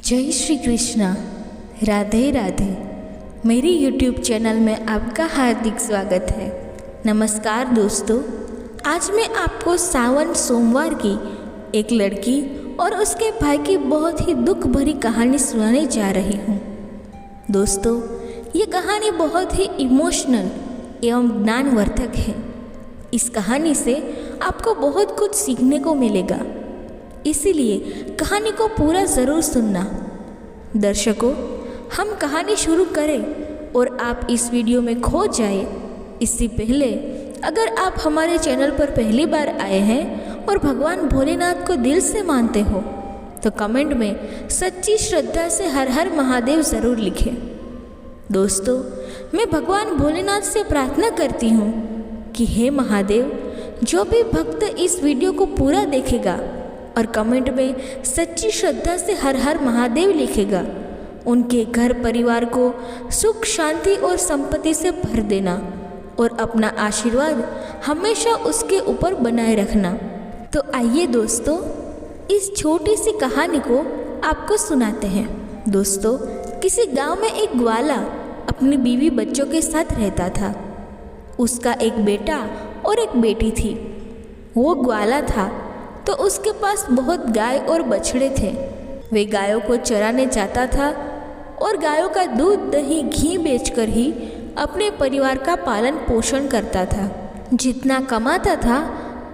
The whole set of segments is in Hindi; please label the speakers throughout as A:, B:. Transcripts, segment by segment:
A: जय श्री कृष्णा। राधे राधे। मेरी YouTube चैनल में आपका हार्दिक स्वागत है। नमस्कार दोस्तों, आज मैं आपको सावन सोमवार की एक लड़की और उसके भाई की बहुत ही दुख भरी कहानी सुनाने जा रही हूँ। दोस्तों, ये कहानी बहुत ही इमोशनल एवं ज्ञानवर्धक है। इस कहानी से आपको बहुत कुछ सीखने को मिलेगा, इसीलिए कहानी को पूरा ज़रूर सुनना। दर्शकों, हम कहानी शुरू करें और आप इस वीडियो में खो जाए इससे पहले अगर आप हमारे चैनल पर पहली बार आए हैं और भगवान भोलेनाथ को दिल से मानते हो तो कमेंट में सच्ची श्रद्धा से हर हर महादेव ज़रूर लिखें। दोस्तों, मैं भगवान भोलेनाथ से प्रार्थना करती हूँ कि हे महादेव, जो भी भक्त इस वीडियो को पूरा देखेगा और कमेंट में सच्ची श्रद्धा से हर हर महादेव लिखेगा, उनके घर परिवार को सुख शांति और संपत्ति से भर देना और अपना आशीर्वाद हमेशा उसके ऊपर बनाए रखना। तो आइए दोस्तों, इस छोटी सी कहानी को आपको सुनाते हैं। दोस्तों, किसी गांव में एक ग्वाला अपनी बीवी बच्चों के साथ रहता था। उसका एक बेटा और एक बेटी थी। वो ग्वाला था तो उसके पास बहुत गाय और बछड़े थे। वे गायों को चराने जाता था और गायों का दूध दही घी बेचकर ही अपने परिवार का पालन पोषण करता था। जितना कमाता था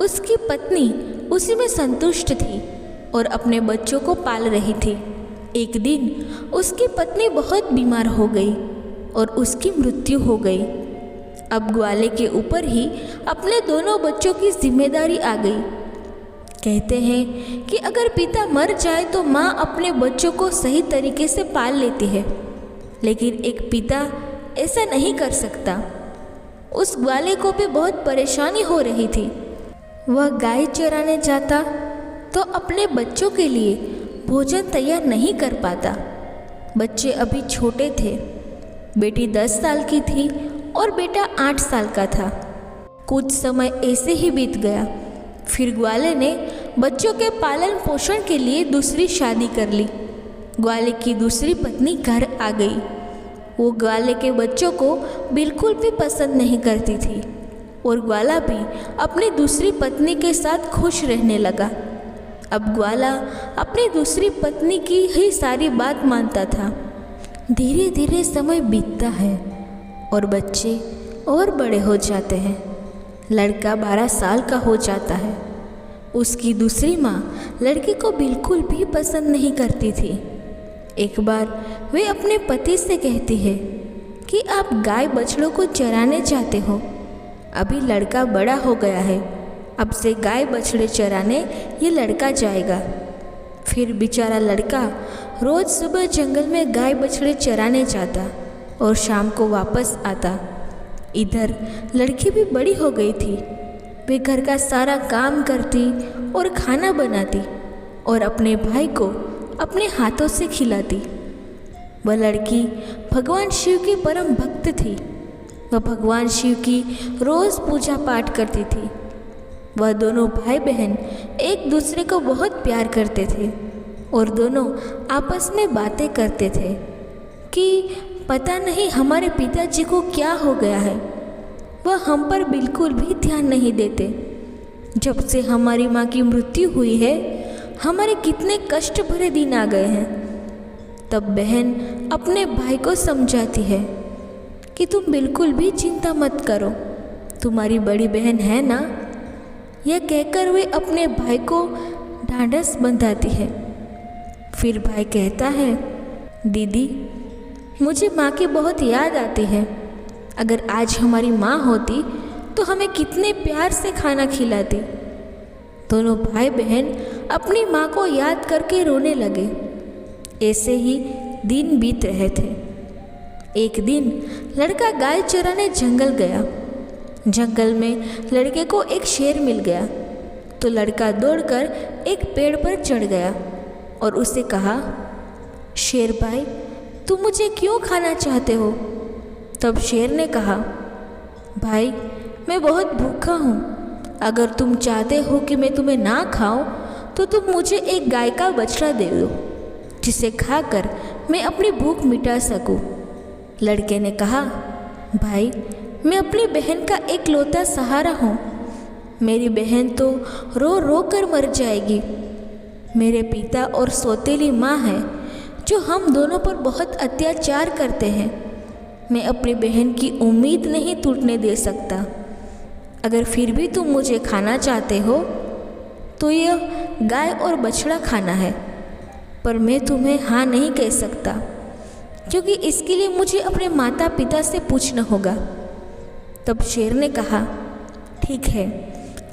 A: उसकी पत्नी उसी में संतुष्ट थी और अपने बच्चों को पाल रही थी। एक दिन उसकी पत्नी बहुत बीमार हो गई और उसकी मृत्यु हो गई। अब ग्वाले के ऊपर ही अपने दोनों बच्चों की जिम्मेदारी आ गई। कहते हैं कि अगर पिता मर जाए तो माँ अपने बच्चों को सही तरीके से पाल लेती है, लेकिन एक पिता ऐसा नहीं कर सकता। उस ग्वाले को भी बहुत परेशानी हो रही थी। वह गाय चराने जाता तो अपने बच्चों के लिए भोजन तैयार नहीं कर पाता। बच्चे अभी छोटे थे। बेटी 10 साल की थी और बेटा 8 साल का था। कुछ समय ऐसे ही बीत गया। फिर ग्वाले ने बच्चों के पालन पोषण के लिए दूसरी शादी कर ली। ग्वाले की दूसरी पत्नी घर आ गई। वो ग्वाले के बच्चों को बिल्कुल भी पसंद नहीं करती थी और ग्वाला भी अपनी दूसरी पत्नी के साथ खुश रहने लगा। अब ग्वाला अपनी दूसरी पत्नी की ही सारी बात मानता था। धीरे धीरे समय बीतता है और बच्चे और बड़े हो जाते हैं। लड़का 12 साल का हो जाता है। उसकी दूसरी माँ लड़के को बिल्कुल भी पसंद नहीं करती थी। एक बार वे अपने पति से कहती है कि आप गाय बछड़ों को चराने जाते हो। अभी लड़का बड़ा हो गया है, अब से गाय बछड़े चराने ये लड़का जाएगा। फिर बेचारा लड़का रोज़ सुबह जंगल में गाय बछड़े चराने जाता और शाम को वापस आता। इधर लड़की भी बड़ी हो गई थी। वे घर का सारा काम करती और खाना बनाती और अपने भाई को अपने हाथों से खिलाती। वह लड़की भगवान शिव की परम भक्त थी। वह भगवान शिव की रोज़ पूजा पाठ करती थी। वह दोनों भाई बहन एक दूसरे को बहुत प्यार करते थे और दोनों आपस में बातें करते थे कि पता नहीं हमारे पिताजी को क्या हो गया है। वह हम पर बिल्कुल भी ध्यान नहीं देते। जब से हमारी माँ की मृत्यु हुई है, हमारे कितने कष्ट भरे दिन आ गए हैं। तब बहन अपने भाई को समझाती है कि तुम बिल्कुल भी चिंता मत करो, तुम्हारी बड़ी बहन है ना। यह कहकर वे अपने भाई को ढांढस बंधाती है। फिर भाई कहता है, दीदी, मुझे माँ की बहुत याद आती है। अगर आज हमारी माँ होती तो हमें कितने प्यार से खाना खिलाती। दोनों भाई बहन अपनी माँ को याद करके रोने लगे। ऐसे ही दिन बीत रहे थे। एक दिन लड़का गाय चराने जंगल गया। जंगल में लड़के को एक शेर मिल गया तो लड़का दौड़कर एक पेड़ पर चढ़ गया और उसे कहा, शेर भाई, तुम मुझे क्यों खाना चाहते हो? तब शेर ने कहा, भाई, मैं बहुत भूखा हूँ। अगर तुम चाहते हो कि मैं तुम्हें ना खाऊं तो तुम मुझे एक गाय का बछड़ा दे दो। जिसे खाकर मैं अपनी भूख मिटा सकूं। लड़के ने कहा, भाई मैं अपनी बहन का एकलौता सहारा हूँ। मेरी बहन तो रो रो कर मर जाएगी। मेरे पिता और सौतेली माँ है जो हम दोनों पर बहुत अत्याचार करते हैं। मैं अपनी बहन की उम्मीद नहीं टूटने दे सकता। अगर फिर भी तुम मुझे खाना चाहते हो तो यह गाय और बछड़ा खाना है, पर मैं तुम्हें हाँ नहीं कह सकता, क्योंकि इसके लिए मुझे अपने माता पिता से पूछना होगा। तब शेर ने कहा, ठीक है,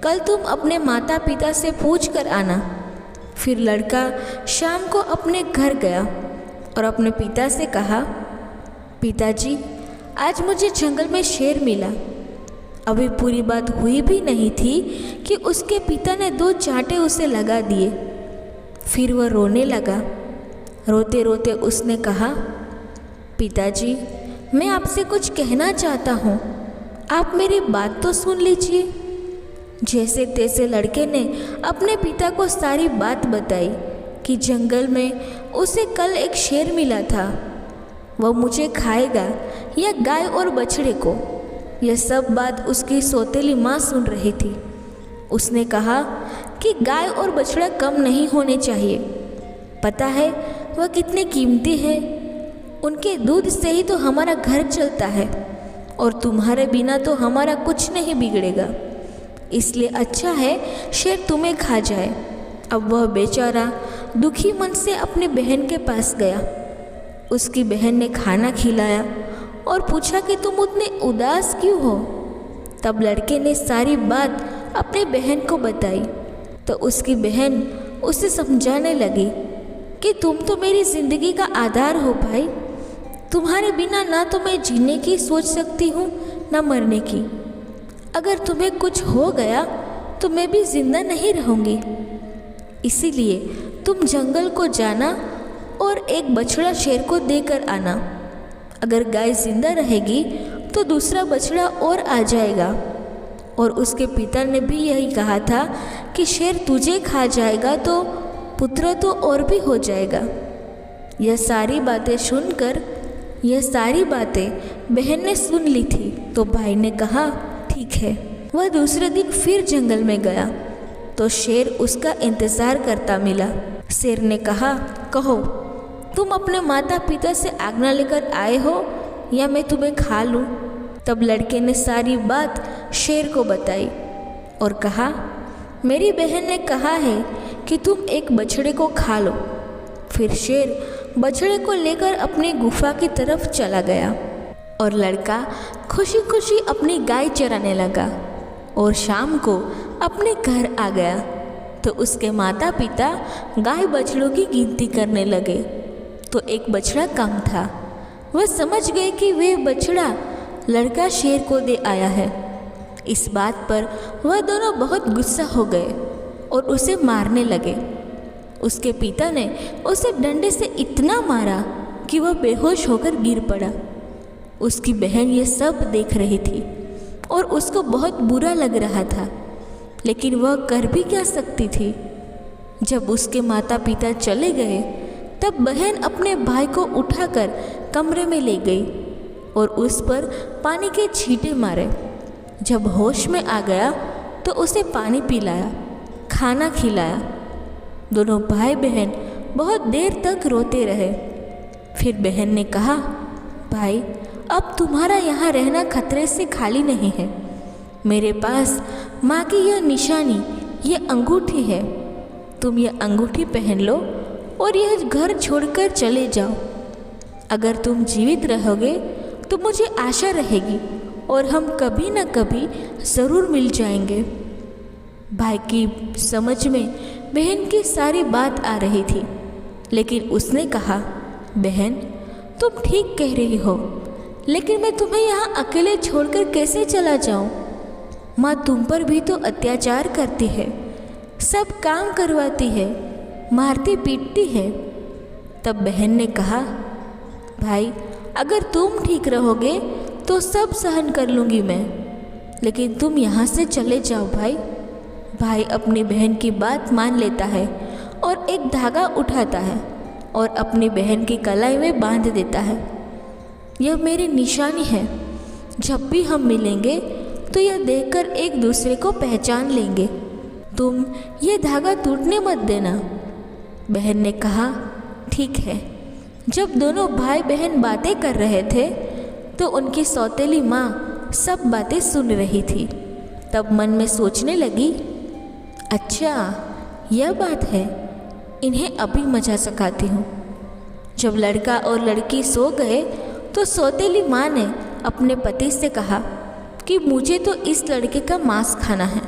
A: कल तुम अपने माता पिता से पूछ कर आना। फिर लड़का शाम को अपने घर गया और अपने पिता से कहा, पिताजी, आज मुझे जंगल में शेर मिला। अभी पूरी बात हुई भी नहीं थी कि उसके पिता ने 2 चांटे उसे लगा दिए। फिर वह रोने लगा। रोते रोते उसने कहा, पिताजी, मैं आपसे कुछ कहना चाहता हूँ, आप मेरी बात तो सुन लीजिए। जैसे तैसे लड़के ने अपने पिता को सारी बात बताई कि जंगल में उसे कल एक शेर मिला था, वह मुझे खाएगा या गाय और बछड़े को। यह सब बात उसकी सौतेली माँ सुन रही थी। उसने कहा कि गाय और बछड़ा कम नहीं होने चाहिए। पता है वह कितने कीमती है। उनके दूध से ही तो हमारा घर चलता है और तुम्हारे बिना तो हमारा कुछ नहीं बिगड़ेगा। इसलिए अच्छा है शेर तुम्हें खा जाए। अब वह बेचारा दुखी मन से अपनी बहन के पास गया। उसकी बहन ने खाना खिलाया और पूछा कि तुम उतने उदास क्यों हो। तब लड़के ने सारी बात अपनी बहन को बताई तो उसकी बहन उसे समझाने लगी कि तुम तो मेरी ज़िंदगी का आधार हो भाई। तुम्हारे बिना ना तो मैं जीने की सोच सकती हूँ ना मरने की। अगर तुम्हें कुछ हो गया तो मैं भी जिंदा नहीं रहूँगी। इसीलिए तुम जंगल को जाना और एक बछड़ा शेर को देकर आना। अगर गाय जिंदा रहेगी तो दूसरा बछड़ा और आ जाएगा। और उसके पिता ने भी यही कहा था कि शेर तुझे खा जाएगा तो पुत्र तो और भी हो जाएगा। यह सारी बातें बहन ने सुन ली थी। तो भाई ने कहा, ठीक है। वह दूसरे दिन फिर जंगल में गया तो शेर उसका इंतज़ार करता मिला। शेर ने कहा, कहो, तुम अपने माता पिता से आज्ञा लेकर आए हो या मैं तुम्हें खा लूँ। तब लड़के ने सारी बात शेर को बताई और कहा, मेरी बहन ने कहा है कि तुम एक बछड़े को खा लो। फिर शेर बछड़े को लेकर अपनी गुफा की तरफ चला गया और लड़का खुशी खुशी अपनी गाय चराने लगा और शाम को अपने घर आ गया तो उसके माता पिता गाय बछड़ों की गिनती करने लगे तो एक बछड़ा कम था। वह समझ गए कि वह बछड़ा लड़का शेर को दे आया है। इस बात पर वह दोनों बहुत गुस्सा हो गए और उसे मारने लगे। उसके पिता ने उसे डंडे से इतना मारा कि वह बेहोश होकर गिर पड़ा। उसकी बहन ये सब देख रही थी और उसको बहुत बुरा लग रहा था, लेकिन वह कर भी क्या सकती थी। जब उसके माता पिता चले गए तब बहन अपने भाई को उठाकर कमरे में ले गई और उस पर पानी के छींटे मारे। जब होश में आ गया तो उसे पानी पिलाया, खाना खिलाया। दोनों भाई बहन बहुत देर तक रोते रहे। फिर बहन ने कहा, भाई, अब तुम्हारा यहाँ रहना खतरे से खाली नहीं है। मेरे पास माँ की यह निशानी, यह अंगूठी है। तुम यह अंगूठी पहन लो और यह घर छोड़कर चले जाओ। अगर तुम जीवित रहोगे तो मुझे आशा रहेगी और हम कभी न कभी ज़रूर मिल जाएंगे। भाई की समझ में बहन की सारी बात आ रही थी, लेकिन उसने कहा, बहन, तुम ठीक कह रही हो, लेकिन मैं तुम्हें यहाँ अकेले छोड़कर कैसे चला जाऊँ? माँ तुम पर भी तो अत्याचार करती है, सब काम करवाती है, मारती पीटती है। तब बहन ने कहा, भाई, अगर तुम ठीक रहोगे तो सब सहन कर लूँगी मैं, लेकिन तुम यहाँ से चले जाओ भाई। भाई अपनी बहन की बात मान लेता है और एक धागा उठाता है और अपनी बहन की कलाई में बांध देता है। यह मेरी निशानी है, जब भी हम मिलेंगे तो यह देखकर एक दूसरे को पहचान लेंगे। तुम ये धागा टूटने मत देना। बहन ने कहा, ठीक है। जब दोनों भाई बहन बातें कर रहे थे तो उनकी सौतेली माँ सब बातें सुन रही थी। तब मन में सोचने लगी, अच्छा यह बात है, इन्हें अभी मजा सिखाती हूँ। जब लड़का और लड़की सो गए तो सौतेली माँ ने अपने पति से कहा कि मुझे तो इस लड़के का मांस खाना है।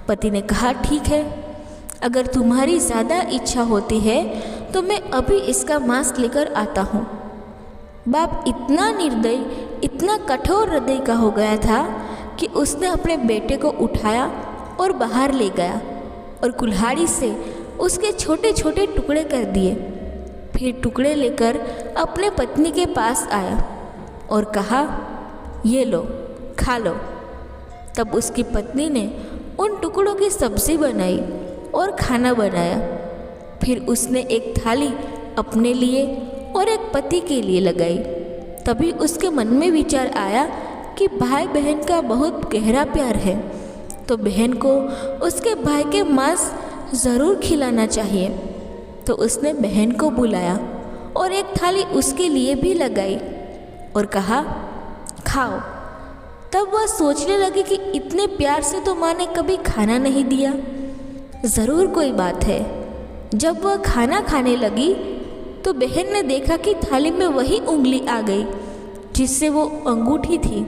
A: पति ने कहा, ठीक है, अगर तुम्हारी ज़्यादा इच्छा होती है तो मैं अभी इसका मांस लेकर आता हूँ। बाप इतना निर्दयी, इतना कठोर हृदय का हो गया था कि उसने अपने बेटे को उठाया और बाहर ले गया और कुल्हाड़ी से उसके छोटे छोटे टुकड़े कर दिए। फिर टुकड़े लेकर अपने पत्नी के पास आया और कहा, ये लो, खा लो। तब उसकी पत्नी ने उन टुकड़ों की सब्जी बनाई और खाना बनाया। फिर उसने एक थाली अपने लिए और एक पति के लिए लगाई। तभी उसके मन में विचार आया कि भाई बहन का बहुत गहरा प्यार है, तो बहन को उसके भाई के मांस ज़रूर खिलाना चाहिए। तो उसने बहन को बुलाया और एक थाली उसके लिए भी लगाई और कहा, खाओ। तब वह सोचने लगी कि इतने प्यार से तो माँ ने कभी खाना नहीं दिया, ज़रूर कोई बात है। जब वह खाना खाने लगी तो बहन ने देखा कि थाली में वही उंगली आ गई जिससे वो अंगूठी थी।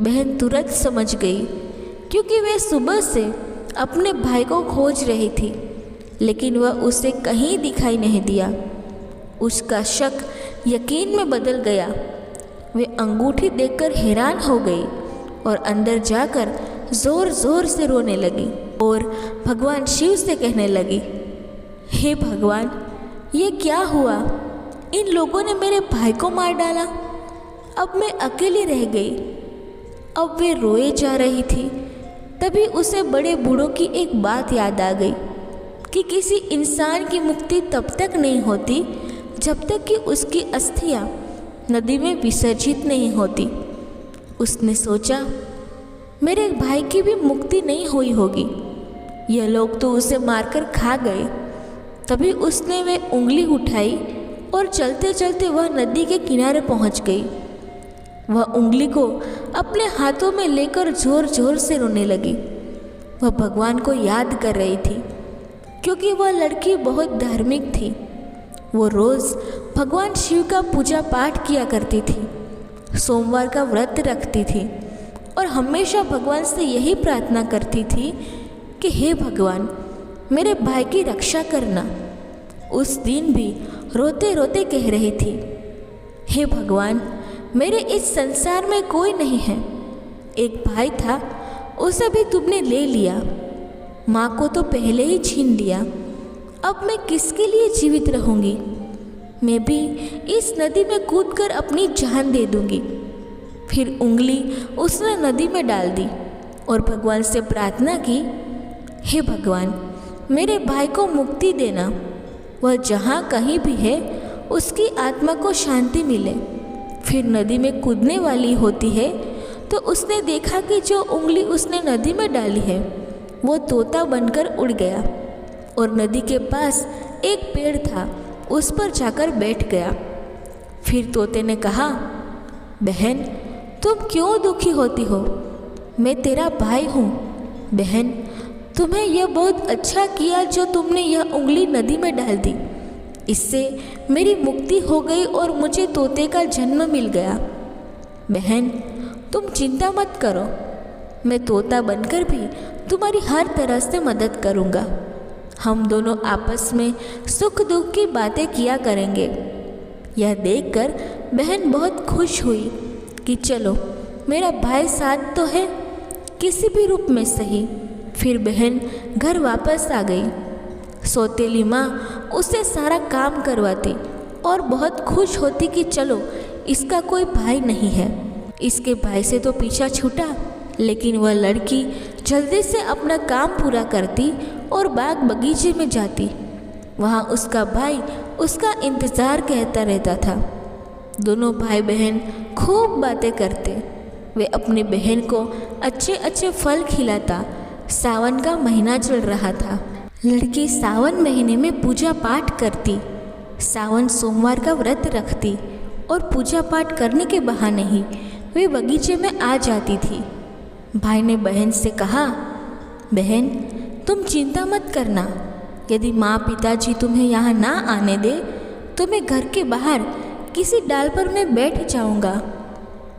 A: बहन तुरंत समझ गई, क्योंकि वह सुबह से अपने भाई को खोज रही थी, लेकिन वह उसे कहीं दिखाई नहीं दिया। उसका शक यकीन में बदल गया। वे अंगूठी देखकर हैरान हो गई और अंदर जाकर ज़ोर ज़ोर से रोने लगी और भगवान शिव से कहने लगी, हे भगवान, ये क्या हुआ? इन लोगों ने मेरे भाई को मार डाला। अब मैं अकेली रह गई। अब वे रोए जा रही थी। तभी उसे बड़े बूढ़ों की एक बात याद आ गई कि किसी इंसान की मुक्ति तब तक नहीं होती जब तक कि उसकी अस्थियां नदी में विसर्जित नहीं होती। उसने सोचा, मेरे भाई की भी मुक्ति नहीं हुई होगी, यह लोग तो उसे मारकर खा गए। तभी उसने वे उंगली उठाई और चलते चलते वह नदी के किनारे पहुंच गई। वह उंगली को अपने हाथों में लेकर जोर जोर से रोने लगी। वह भगवान को याद कर रही थी, क्योंकि वह लड़की बहुत धार्मिक थी। वो रोज़ भगवान शिव का पूजा पाठ किया करती थी, सोमवार का व्रत रखती थी और हमेशा भगवान से यही प्रार्थना करती थी कि हे भगवान, मेरे भाई की रक्षा करना। उस दिन भी रोते रोते कह रही थी, हे भगवान, मेरे इस संसार में कोई नहीं है। एक भाई था, उसे भी तुमने ले लिया। माँ को तो पहले ही छीन लिया। अब मैं किसके लिए जीवित रहूँगी? मैं भी इस नदी में कूदकर अपनी जान दे दूँगी। फिर उंगली उसने नदी में डाल दी और भगवान से प्रार्थना की, हे भगवान, मेरे भाई को मुक्ति देना। वह जहाँ कहीं भी है उसकी आत्मा को शांति मिले। फिर नदी में कूदने वाली होती है तो उसने देखा कि जो उंगली उसने नदी में डाली है वो तोता बनकर उड़ गया और नदी के पास एक पेड़ था, उस पर जाकर बैठ गया। फिर तोते ने कहा, बहन, तुम क्यों दुखी होती हो? मैं तेरा भाई हूँ। बहन, तुम्हें यह बहुत अच्छा किया जो तुमने यह उंगली नदी में डाल दी। इससे मेरी मुक्ति हो गई और मुझे तोते का जन्म मिल गया। बहन, तुम चिंता मत करो, मैं तोता बनकर भी तुम्हारी हर तरह से मदद करूँगा। हम दोनों आपस में सुख दुख की बातें किया करेंगे। यह देखकर बहन बहुत खुश हुई कि चलो, मेरा भाई साथ तो है, किसी भी रूप में सही। फिर बहन घर वापस आ गई। सौतेली माँ उससे सारा काम करवाती और बहुत खुश होती कि चलो, इसका कोई भाई नहीं है। इसके भाई से तो पीछा छूटा, लेकिन वह लड़की जल्दी से अपना काम पूरा करती और बाग बगीचे में जाती। वहाँ उसका भाई उसका इंतज़ार कहता रहता था। दोनों भाई बहन खूब बातें करते। वे अपनी बहन को अच्छे अच्छे फल खिलाता। सावन का महीना चल रहा था। लड़की सावन महीने में पूजा पाठ करती। सावन सोमवार का व्रत रखती और पूजा पाठ करने के बहाने ही वे बगीचे में आ जाती थी। भाई ने बहन से कहा, बहन तुम चिंता मत करना, यदि माँ पिताजी तुम्हें यहाँ ना आने दे तो मैं घर के बाहर किसी डाल पर मैं बैठ जाऊँगा।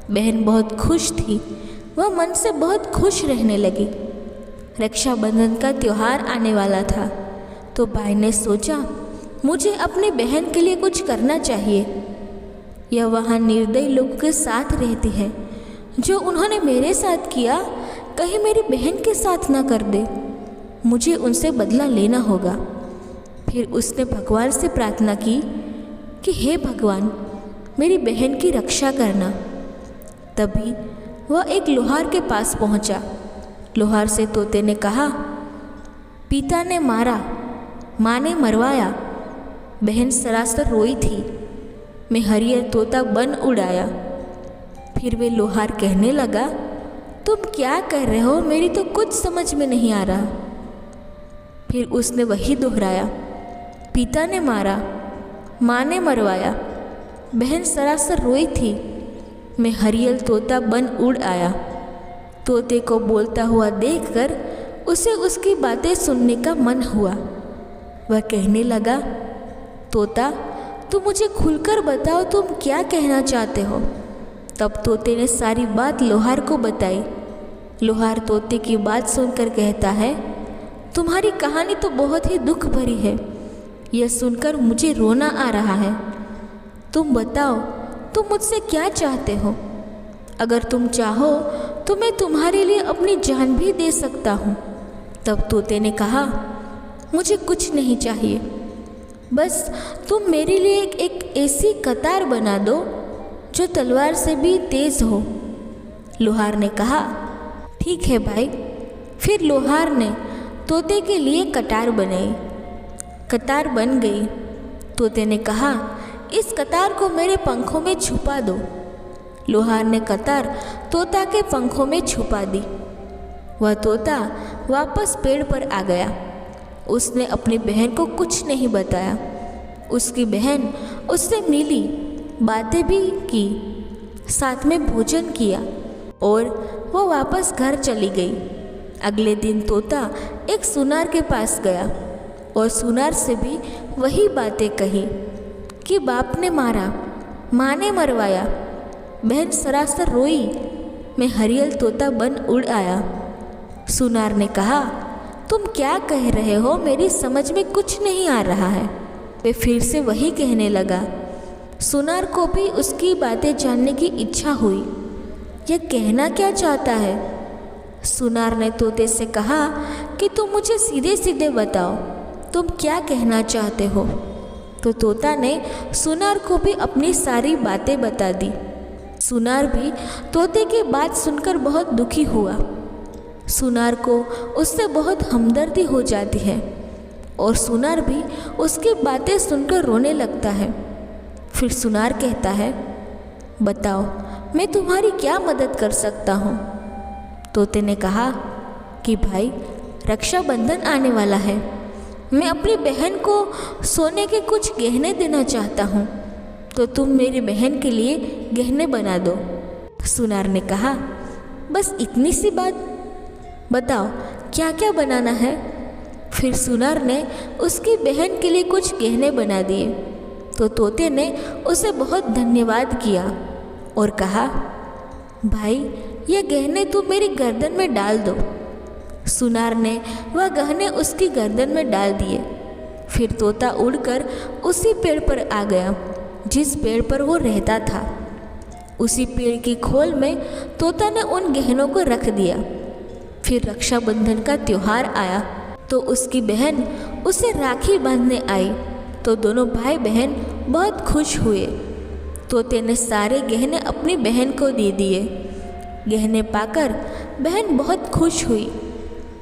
A: बहन बहुत खुश थी। वह मन से बहुत खुश रहने लगी। रक्षाबंधन का त्यौहार आने वाला था तो भाई ने सोचा, मुझे अपनी बहन के लिए कुछ करना चाहिए। यह वहाँ निर्दयी लोगों के साथ रहती है। जो उन्होंने मेरे साथ किया कहीं मेरी बहन के साथ ना कर दे। मुझे उनसे बदला लेना होगा। फिर उसने भगवान से प्रार्थना की कि हे भगवान, मेरी बहन की रक्षा करना। तभी वह एक लोहार के पास पहुंचा। लोहार से तोते ने कहा, पिता ने मारा, माँ ने मरवाया। बहन सरासर रोई थी। मैं हरियर तोता बन उड़ाया। फिर वे लोहार कहने लगा, तुम क्या कह रहे हो, मेरी तो कुछ समझ में नहीं आ रहा। फिर उसने वही दोहराया, पिता ने मारा, माँ ने मरवाया। बहन सरासर रोई थी। मैं हरियल तोता बन उड़ आया। तोते को बोलता हुआ देखकर उसे उसकी बातें सुनने का मन हुआ। वह कहने लगा, तोता तुम मुझे खुलकर बताओ, तुम क्या कहना चाहते हो। तब तोते ने सारी बात लोहार को बताई। लोहार तोते की बात सुनकर कहता है, तुम्हारी कहानी तो बहुत ही दुख भरी है। यह सुनकर मुझे रोना आ रहा है। तुम बताओ, तुम मुझसे क्या चाहते हो। अगर तुम चाहो तो मैं तुम्हारे लिए अपनी जान भी दे सकता हूँ। तब तोते ने कहा, मुझे कुछ नहीं चाहिए, बस तुम मेरे लिए एक ऐसी कतार बना दो जो तलवार से भी तेज हो। लोहार ने कहा, ठीक है भाई। फिर लोहार ने तोते के लिए कतार बनाई। कतार बन गई। तोते ने कहा, इस कतार को मेरे पंखों में छुपा दो। लोहार ने कतार तोता के पंखों में छुपा दी। वह तोता वापस पेड़ पर आ गया। उसने अपनी बहन को कुछ नहीं बताया। उसकी बहन उससे मिली, बातें भी की, साथ में भोजन किया और वह वापस घर चली गई। अगले दिन तोता एक सुनार के पास गया और सुनार से भी वही बातें कही कि बाप ने मारा, माँ ने मरवाया। बहन सरासर रोई। मैं हरियल तोता बन उड़ आया। सुनार ने कहा, तुम क्या कह रहे हो, मेरी समझ में कुछ नहीं आ रहा है। वे फिर से वही कहने लगा। सुनार को भी उसकी बातें जानने की इच्छा हुई। यह कहना क्या चाहता है। सुनार ने तोते से कहा कि तुम मुझे सीधे सीधे बताओ, तुम क्या कहना चाहते हो। तो तोता ने सुनार को भी अपनी सारी बातें बता दी। सुनार भी तोते की बात सुनकर बहुत दुखी हुआ। सुनार को उससे बहुत हमदर्दी हो जाती है और सुनार भी उसकी बातें सुनकर रोने लगता है। फिर सुनार कहता है, बताओ मैं तुम्हारी क्या मदद कर सकता हूँ। तोते ने कहा कि भाई, रक्षाबंधन आने वाला है। मैं अपनी बहन को सोने के कुछ गहने देना चाहता हूँ, तो तुम मेरी बहन के लिए गहने बना दो। सुनार ने कहा, बस इतनी सी बात, बताओ क्या क्या बनाना है। फिर सुनार ने उसकी बहन के लिए कुछ गहने बना दिए। तो तोते ने उसे बहुत धन्यवाद किया और कहा, भाई ये गहने तुम मेरी गर्दन में डाल दो। सुनार ने वह गहने उसकी गर्दन में डाल दिए। फिर तोता उड़कर उसी पेड़ पर आ गया जिस पेड़ पर वो रहता था। उसी पेड़ की खोल में तोता ने उन गहनों को रख दिया। फिर रक्षाबंधन का त्यौहार आया तो उसकी बहन उसे राखी बांधने आई तो दोनों भाई बहन बहुत खुश हुए। तोते ने सारे गहने अपनी बहन को दे दिए। गहने पाकर बहन बहुत खुश हुई।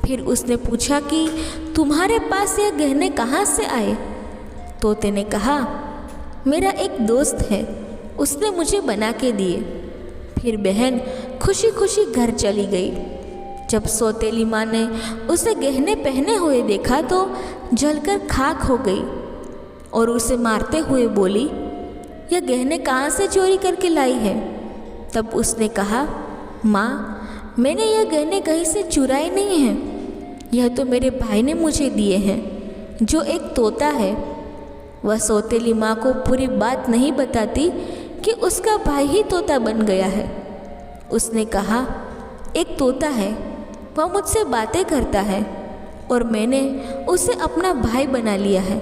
A: फिर उसने पूछा कि तुम्हारे पास ये गहने कहाँ से आए। तोते ने कहा, मेरा एक दोस्त है, उसने मुझे बना के दिए। फिर बहन खुशी खुशी घर चली गई। जब सौतेली माँ ने उसे गहने पहने हुए देखा तो जलकर खाक हो गई और उसे मारते हुए बोली, यह गहने कहाँ से चोरी करके लाई है? तब उसने कहा, माँ, मैंने यह गहने कहीं से चुराए नहीं हैं, यह तो मेरे भाई ने मुझे दिए हैं, जो एक तोता है। वह सौतेली माँ को पूरी बात नहीं बताती कि उसका भाई ही तोता बन गया है। उसने कहा, एक तोता है, वह मुझसे बातें करता है और मैंने उसे अपना भाई बना लिया है,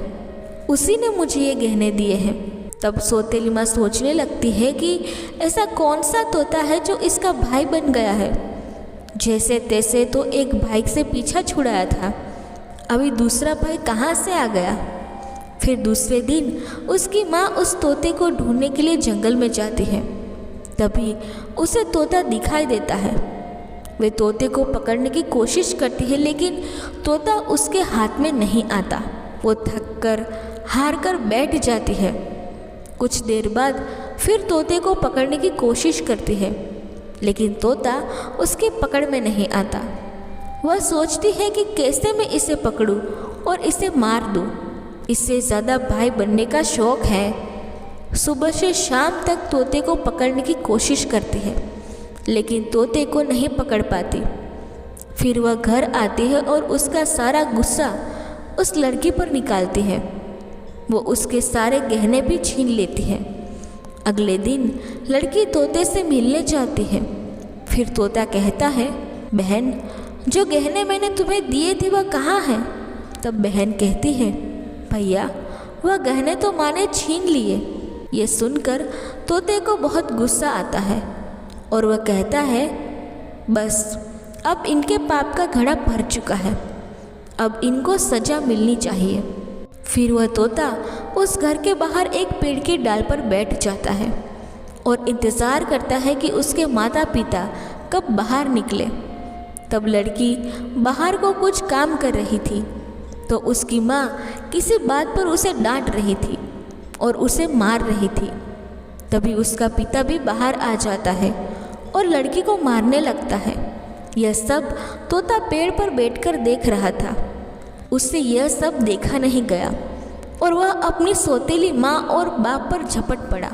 A: उसी ने मुझे ये गहने दिए हैं। तब सौतेली माँ सोचने लगती है कि ऐसा कौन सा तोता है जो इसका भाई बन गया है। जैसे तैसे तो एक भाई से पीछा छुड़ाया था, अभी दूसरा भाई कहाँ से आ गया। फिर दूसरे दिन उसकी माँ उस तोते को ढूंढने के लिए जंगल में जाती है। तभी उसे तोता दिखाई देता है। वे तोते को पकड़ने की कोशिश करती है, लेकिन तोता उसके हाथ में नहीं आता। वो थक कर हार कर बैठ जाती है। कुछ देर बाद फिर तोते को पकड़ने की कोशिश करती है, लेकिन तोता उसकी पकड़ में नहीं आता। वह सोचती है कि कैसे मैं इसे पकड़ूं और इसे मार दूं। इससे ज़्यादा भाई बनने का शौक़ है। सुबह से शाम तक तोते को पकड़ने की कोशिश करती है, लेकिन तोते को नहीं पकड़ पाती। फिर वह घर आती है और उसका सारा गुस्सा उस लड़की पर निकालती है। वो उसके सारे गहने भी छीन लेती है। अगले दिन लड़की तोते से मिलने जाती है। फिर तोता कहता है, बहन, जो गहने मैंने तुम्हें दिए थे वह कहाँ हैं? तब बहन कहती है, भैया, वह गहने तो माँ ने छीन लिए। ये सुनकर तोते को बहुत गुस्सा आता है और वह कहता है, बस अब इनके पाप का घड़ा भर चुका है, अब इनको सज़ा मिलनी चाहिए। फिर वह तोता उस घर के बाहर एक पेड़ की डाल पर बैठ जाता है और इंतज़ार करता है कि उसके माता पिता कब बाहर निकले। तब लड़की बाहर को कुछ काम कर रही थी तो उसकी माँ किसी बात पर उसे डांट रही थी और उसे मार रही थी। तभी उसका पिता भी बाहर आ जाता है और लड़की को मारने लगता है। यह सब तोता पेड़ पर बैठकर देख रहा था। उससे यह सब देखा नहीं गया और वह अपनी सौतेली माँ और बाप पर झपट पड़ा।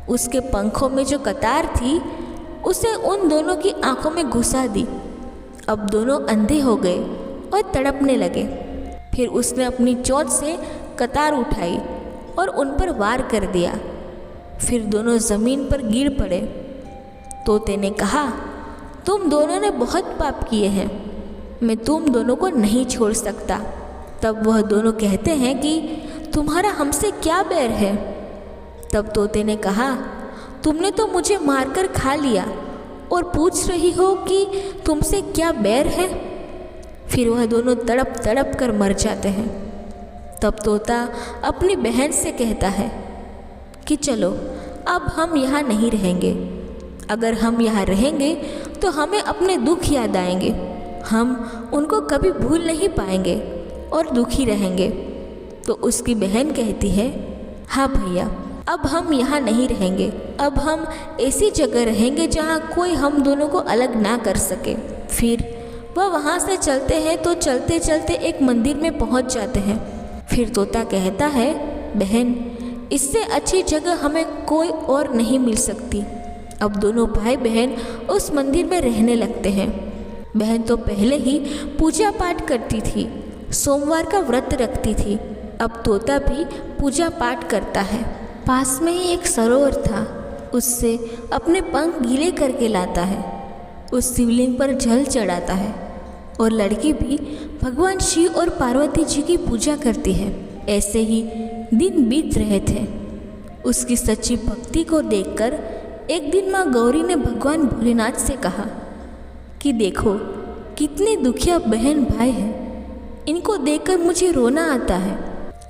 A: उसके पंखों में जो कतार थी उसे उन दोनों की आंखों में घुसा दी। अब दोनों अंधे हो गए और तड़पने लगे। फिर उसने अपनी चोंच से कतार उठाई और उन पर वार कर दिया। फिर दोनों ज़मीन पर गिर पड़े। तोते ने कहा, तुम दोनों ने बहुत पाप किए हैं, मैं तुम दोनों को नहीं छोड़ सकता। तब वह दोनों कहते हैं कि तुम्हारा हमसे क्या बैर है? तब तोते ने कहा, तुमने तो मुझे मारकर खा लिया और पूछ रही हो कि तुमसे क्या बैर है? फिर वह दोनों तड़प तड़प कर मर जाते हैं। तब तोता अपनी बहन से कहता है कि चलो अब हम यहाँ नहीं रहेंगे। अगर हम यहाँ रहेंगे तो हमें अपने दुख याद आएंगे, हम उनको कभी भूल नहीं पाएंगे और दुखी रहेंगे। तो उसकी बहन कहती है, हाँ भैया, अब हम यहाँ नहीं रहेंगे, अब हम ऐसी जगह रहेंगे जहाँ कोई हम दोनों को अलग ना कर सके। फिर वह वहाँ से चलते हैं तो चलते चलते एक मंदिर में पहुँच जाते हैं। फिर तोता कहता है, बहन, इससे अच्छी जगह हमें कोई और नहीं मिल सकती। अब दोनों भाई बहन उस मंदिर में रहने लगते हैं। बहन तो पहले ही पूजा पाठ करती थी, सोमवार का व्रत रखती थी। अब तोता भी पूजा पाठ करता है। पास में ही एक सरोवर था, उससे अपने पंख गीले करके लाता है, उस शिवलिंग पर जल चढ़ाता है और लड़की भी भगवान शिव और पार्वती जी की पूजा करती है। ऐसे ही दिन बीत रहे थे। उसकी सच्ची भक्ति को देखकर एक दिन माँ गौरी ने भगवान भोलेनाथ से कहा कि देखो कितने दुखिया बहन भाई हैं, इनको देखकर मुझे रोना आता है।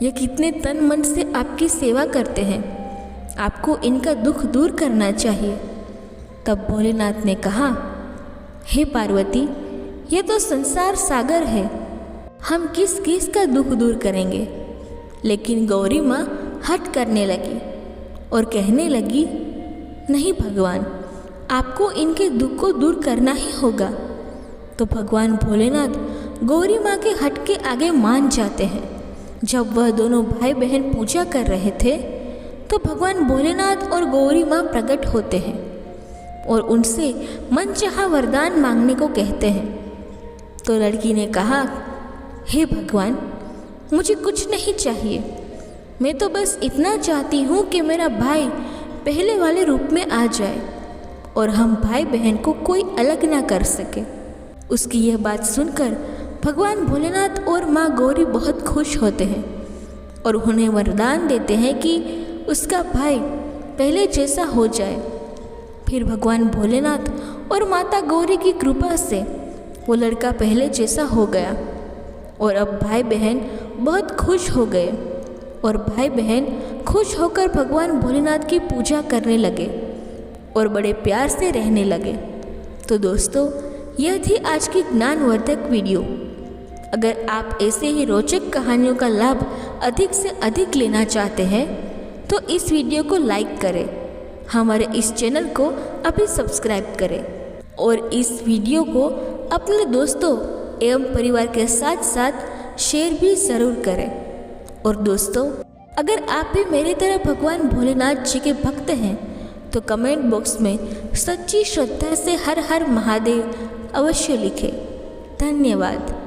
A: ये कितने तन मन से आपकी सेवा करते हैं, आपको इनका दुख दूर करना चाहिए। तब भोलेनाथ ने कहा, हे पार्वती, ये तो संसार सागर है, हम किस किस का दुख दूर करेंगे। लेकिन गौरी माँ हट करने लगी और कहने लगी, नहीं भगवान, आपको इनके दुख को दूर करना ही होगा। तो भगवान भोलेनाथ गौरी माँ के हट के आगे मान जाते हैं। जब वह दोनों भाई बहन पूजा कर रहे थे तो भगवान भोलेनाथ और गौरी माँ प्रकट होते हैं और उनसे मनचाहा वरदान मांगने को कहते हैं। तो लड़की ने कहा, हे भगवान, मुझे कुछ नहीं चाहिए, मैं तो बस इतना चाहती हूँ कि मेरा भाई पहले वाले रूप में आ जाए और हम भाई बहन को कोई अलग ना कर सके। उसकी यह बात सुनकर भगवान भोलेनाथ और माँ गौरी बहुत खुश होते हैं और उन्हें वरदान देते हैं कि उसका भाई पहले जैसा हो जाए। फिर भगवान भोलेनाथ और माता गौरी की कृपा से वो लड़का पहले जैसा हो गया और अब भाई बहन बहुत खुश हो गए और भाई बहन खुश होकर भगवान भोलेनाथ की पूजा करने लगे और बड़े प्यार से रहने लगे। तो दोस्तों, यह थी आज की ज्ञानवर्धक वीडियो। अगर आप ऐसे ही रोचक कहानियों का लाभ अधिक से अधिक लेना चाहते हैं तो इस वीडियो को लाइक करें, हमारे इस चैनल को अभी सब्सक्राइब करें और इस वीडियो को अपने दोस्तों एवं परिवार के साथ साथ शेयर भी ज़रूर करें। और दोस्तों, अगर आप भी मेरी तरह भगवान भोलेनाथ जी के भक्त हैं तो कमेंट बॉक्स में सच्ची श्रद्धा से हर हर महादेव अवश्य लिखें। धन्यवाद।